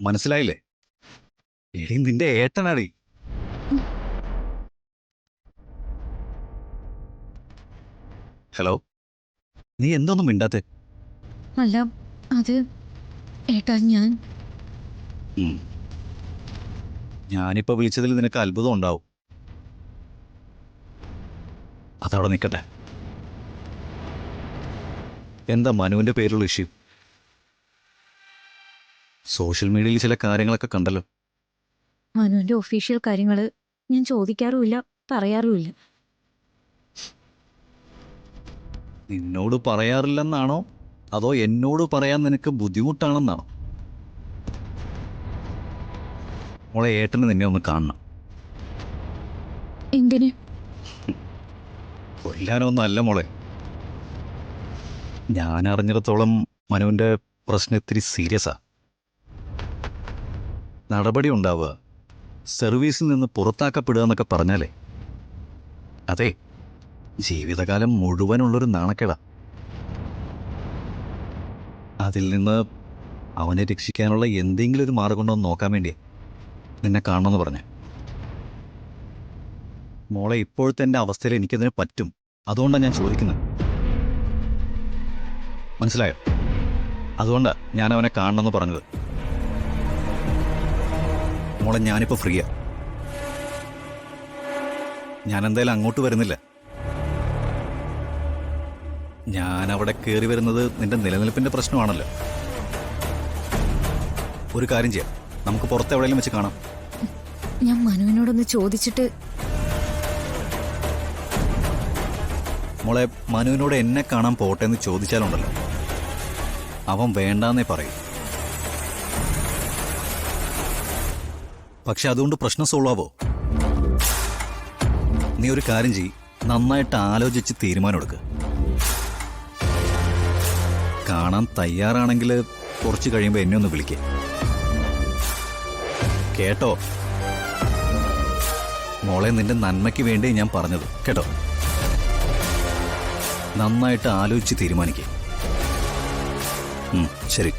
മനസ്സിലായില്ലേ? എടി നിന്റെ ഏട്ടനാടി. ഹലോ, നീ എന്തൊന്നും മിണ്ടാത്തെ? അല്ല, അത് ഏട്ടാ ഞാനിപ്പോ വിളിച്ചതിൽ നിനക്ക് അത്ഭുതം ഉണ്ടാവും. അതവിടെ നിൽക്കട്ടെ. എന്താ മനുവിന്റെ പേരിലുള്ള ഇഷ്യൂ? സോഷ്യൽ മീഡിയയിൽ ചില കാര്യങ്ങളൊക്കെ കണ്ടല്ലോ. മനുവിന്റെ ഒഫീഷ്യൽ കാര്യങ്ങൾ ഞാൻ ചോദിക്കാറുമില്ല, പറയാറുമില്ല. നിന്നോട് പറയാറില്ലെന്നാണോ അതോ എന്നോട് പറയാൻ നിനക്ക് ബുദ്ധിമുട്ടാണെന്നാണോ? മോളെ, ഏട്ടന് നിന്നെ ഒന്ന് കാണണം. എന്തിന്? കൊല്ലാനൊന്നും അല്ല മോളെ. ഞാൻ അറിഞ്ഞിടത്തോളം മനുവിന്റെ പ്രശ്നം ഇത്തിരി സീരിയസാ. നടപടി ഉണ്ടാവുക, സർവീസിൽ നിന്ന് പുറത്താക്കപ്പെടുക എന്നൊക്കെ പറഞ്ഞാലേ അതെ, ജീവിതകാലം മുഴുവനുള്ളൊരു നാണക്കേടാ. അതിൽ നിന്ന് അവനെ രക്ഷിക്കാനുള്ള എന്തെങ്കിലും ഒരു മാർഗം ഉണ്ടോ എന്ന് നോക്കാൻ വേണ്ടിയാ നിന്നെ കാണണമെന്ന് പറഞ്ഞു. മോളെ, ഇപ്പോഴത്തെ എൻ്റെ അവസ്ഥയിൽ എനിക്കതിന് പറ്റും. അതുകൊണ്ടാണ് ഞാൻ ചോദിക്കുന്നത്. മനസ്സിലായോ? അതുകൊണ്ടാണ് ഞാൻ അവനെ കാണണമെന്ന് പറഞ്ഞത്. മോളെ, ഞാനിപ്പോൾ ഫ്രീയാ. ഞാൻ എന്തായാലും അങ്ങോട്ട് വരുന്നില്ല. ഞാൻ അവിടെ കയറി വരുന്നത് നിന്റെ നിലനിൽപ്പിന്റെ പ്രശ്നമാണല്ലോ. ഒരു കാര്യം ചെയ്യാം, നമുക്ക് പുറത്ത് എവിടെയെങ്കിലും വെച്ച് കാണാം. ഞാൻ മനുവിനോടൊന്ന് ചോദിച്ചിട്ട്. മോളെ, മനുവിനോട് എന്നെ കാണാൻ പോട്ടെ എന്ന് ചോദിച്ചാലുണ്ടല്ലോ, അവൻ വേണ്ടാന്നേ പറയും. പക്ഷെ അതുകൊണ്ട് പ്രശ്നം സോൾവ് ആവോ? നീ ഒരു കാര്യം ചെയ്യ്, നന്നായിട്ട് ആലോചിച്ച് തീരുമാനമെടുക്കുക. കാണാൻ തയ്യാറാണെങ്കിൽ കുറച്ച് കഴിയുമ്പോൾ എന്നെ ഒന്ന് വിളിക്കുക. കേട്ടോ മോളെ, നിന്റെ നന്മയ്ക്ക് വേണ്ടി ഞാൻ പറഞ്ഞത് കേട്ടോ. നന്നായിട്ട് ആലോചിച്ച് തീരുമാനിക്കുക. ശരി.